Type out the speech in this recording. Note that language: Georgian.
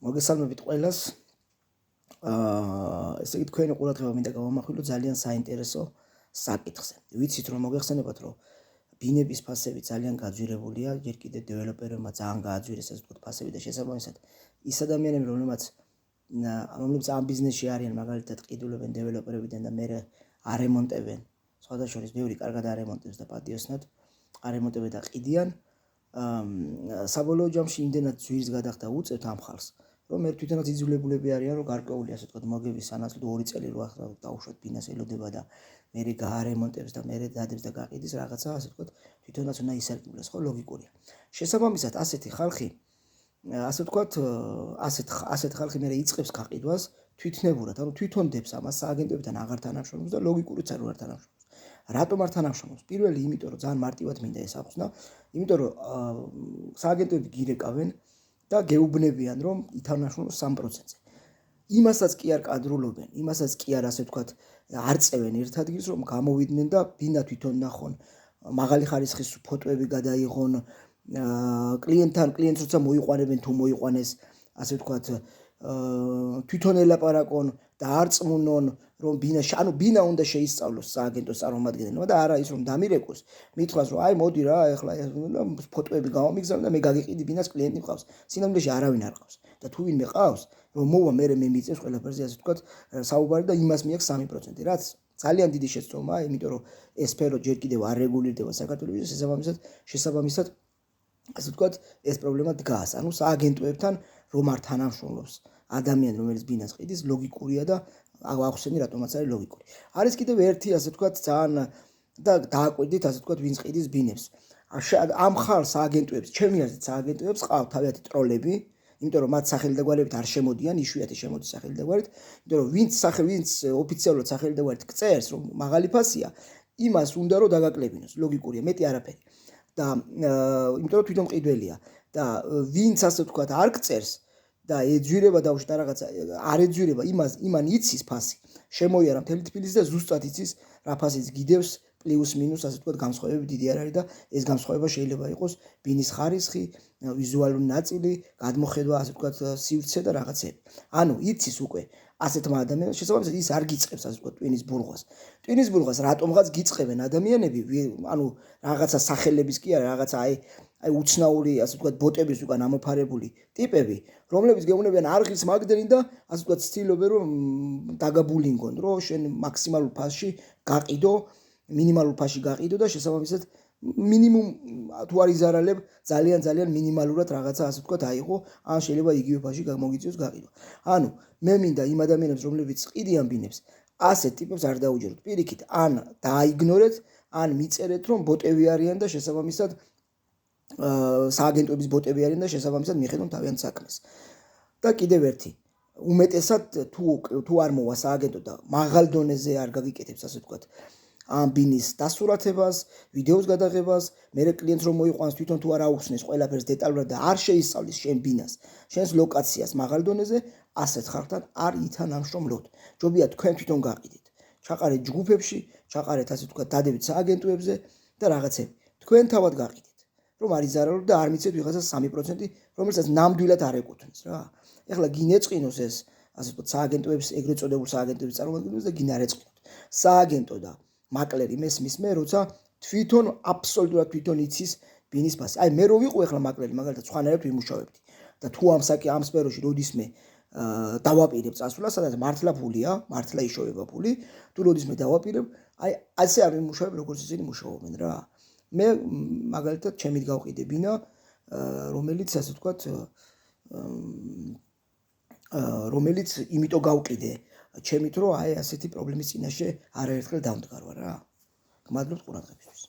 მოგესალმებით ყველას. ესე იგი თქვენი ყურადღება მინდა გავამახვილო ძალიან საინტერესო საკითხზე. ვიცით რომ მოგეხსენებათ რომ ბინების ფასები ძალიან გაძვირებულია, ჯერ კიდევ დეველოპერებმა ძალიან გააძვირეს ასე ვთქვათ ფასები და შესაბამისად ის ადამიანები რომლებიც ამ ბიზნესში არიან, მაგალითად ყიდულებენ დეველოპერებიდან და მე არემონტებენ, სხვადასხვა ბევრი კარგად არემონტებს და პატიოსნად არემონტებენ და ყიდიან, საბოლოო ჯამში იმდენად ძვირს გადახდა უწევთ ამ ხალხს, რომ მე თვითონაც იძულებულები არიან რომ გარკვეული ასე ვთქვათ მოგების სანაცვლოდ 2 წელი რო ახლა დაუშვათ ბინას ელოდება და მე გაარემონტებს და მე დადებს და გაყიდის რაღაცა ასე ვთქვათ თვითონაც უნდა ისარგებლოს, ხო, ლოგიკურია. შესაბამისად ასეთი ხალხი ასე ვთქვათ ასეთ ხალხი მე იწყებს გაყიდვას თვითნებურად, ანუ თვითონ დებს ამას სააგენტოებთან აღარ თანამშრომლობს და ლოგიკურიც არ უნდა თანამშრომლობს. რატომ არ თანამშრომლობს? პირველი, იმიტომ რომ ძალიან მარტივად მინდა ეს ახსნა, იმიტომ რომ სააგენტოები გირეკავენ და გეუბნებიან რომ ითანამშრომლოს 3%-ზე. იმასაც კი არ კადრულობენ, იმასაც კი არ ასე ვთქვათ არ წევენ ერთ ადგილს რომ გამოვიდნენ და ბინა თვითონ ნახონ, მაღალი ხარისხის ფოტოები გადაიღონ, კლიენტს როცა მოიყვანებენ თუ მოიყვანეს ასე ვთქვათ თვითონ ელაპარაკონ და არ წმუნონ რომ ბინა უნდა შეისწავლოს სააგენტოს წარმომადგენელმა და არა ის რომ დამირეკოს, მითხრას რომ აი მოდი რა ეხლა ფოტოები გამომიგზავნე და მე გაგიყიდი ბინას კლიენტი მყავს. სინამდვილეში არავინ არ ყავს და თუ ვინმე ყავს რომ მოვა მე მიწევს ყველაფერზე ასე ვთქვათ საუბარი და იმას მიაქვს 3%, რაც ძალიან დიდი შეცდომაა, იმიტომ რომ ეს სფერო ჯერ კიდევ არ რეგულირდება საქართველოს, შესაბამისად ასე ვთქვათ ეს პრობლემა დგას. ანუ სააგენტოებთან რომ არ თანამშრომლობს ადამიანი რომელიც ბინას ყიდის, ლოგიკურია და აღხსენი რატომაც არის ლოგიკური. არის კიდევ ერთი ასე ვთქვათ ძალიან და დააკვირდით ასე ვთქვათ ვინც ყიდის ბინებს. ამ ხალხს სააგენტოებს, ჩემი აზრით სააგენტოებს ყავთ თავიანთი ტროლები, იმიტომ რომ მათ სახელი და გვარებით არ შემოდიან, იშვიათი შემოდის სახელი და გვარით, იმიტომ რომ ვინც ოფიციალურად სახელი და გვარით გწერს რომ მაღალი ფასია, იმას უნდა რომ დაგაკლებინოს, ლოგიკურია, მეტი არაფერი. და იმიტომ რომ თვითონ მყიდველია და ვინც ასე ვთქვათ არ გწერს და ეძვირება დაუშვათ რაღაცა არ ეძვირება იმან იცის ფასი შემოიარა მთელი თბილისი და ზუსტად იცის რა ფასიც გიდევს პლუს მინუს ასე ვთქვათ განსხვავებები დიდი არ არის და ეს განსხვავება შეიძლება იყოს ბინის ხარისხი, ვიზუალური ნაწილი, გადმოხედვა ასე ვთქვათ სივრცე და რაღაცები. ანუ იცის უკვე ასეთმა ადამიანებმა შესაბამისად ის არ გიწყებს ასე ვთქვათ ტვინის ბურღვას. ტვინის ბურღვას რატომღაც გიწყებენ ადამიანები, ანუ რაღაცა სახელების კი არა, რაღაცა აი უცნაური ასე ვთქვათ ბოტების უკან ამოფარებული ტიპები, რომლებიც გეუბნებიან არღის მაგდენი და ასე ვთქვათ ცდილობენ რომ დაგაბულინგონ, რომ შენ მაქსიმალურ ფასში გაყიდო, მინიმალურ ფასში გაყიდო და შესაბამისად მინიმუმ თუ არ იზარალებ ძალიან მინიმალურად რაღაცა ასე ვთქვათ აიღო, ან შეიძლება იგივე ფასში გამოგიწევს გაყიდვა. ანუ მე მინდა იმ ადამიანებს რომლებიც ყიდიან ბინებს ასეთ ტიპებს არ დაუჯეროთ პირიქით, ან დააიგნორეთ, ან მიწერეთ რომ ბოტები არიან და შესაბამისად სააგენტოების ბოტები არიან და შესაბამისად მიხედონ თავიანთ საქმეს. და კიდევ ერთი, უმეტესად თუ არ მოვა სააგენტო და მაღალ დონეზე არ გაგიკეთებს ასე ვთქვათ ამ ბინის დასურათებას, ვიდეოს გადაღებას, მე კლიენტს რომ მოიყვანს თვითონ თუ არ აუხსნეს ყველაფერს დეტალურად და არ შეისწავლის შენ ბინას, შენს ლოკაციას მაღალ დონეზე, ასეთ ხალხთან არ ითანამშრომლოთ. ჯობია თქვენ თვითონ გაყიდეთ. ჩაყარეთ ჯგუფებში, ჩაყარეთ ასე ვთქვათ დადებით სააგენტოებზე და რაღაცები. თქვენ თავად გაყიდეთ. რომ არ იზარალოთ და არ მიცეთ ვიღაცას 3%, რომელსაც ნამდვილად არ ეკუთვნის რა. ეხლა გინეწყინოს ეს ასე ვთქვათ სააგენტოების ეგრეთ წოდებულ სააგენტოების წარმომადგენლებს და გინ არ ეწყინოთ. სააგენტო და მაკლერი მესმის მე, როცა თვითონ აბსოლუტურად თვითონ იცის ბინის ფასი. აი მე რო ვიყო ეხლა მაკლერი, მაგალითად სხვანაირად ვიმუშავებდი და თუ ამ სფეროში როდისმე დავაპირებ წასვლა, სადაც მართლა ფულია, მართლა იშოვება ფული, თუ როდისმე დავაპირებ, აი ასე არ ვიმუშავებ, როგორც ისინი მუშაობენ რა. მე მაგალითად ჩემით გავყიდე ბინა, რომელიც ასე ვთქვათ რომელიც იმიტომ გავყიდე ჩემით რომ აი ასეთი პრობლემის წინაშე არაერთხელ დავმდგარ ვარ რა. გმადლობთ ყურადღებისთვის.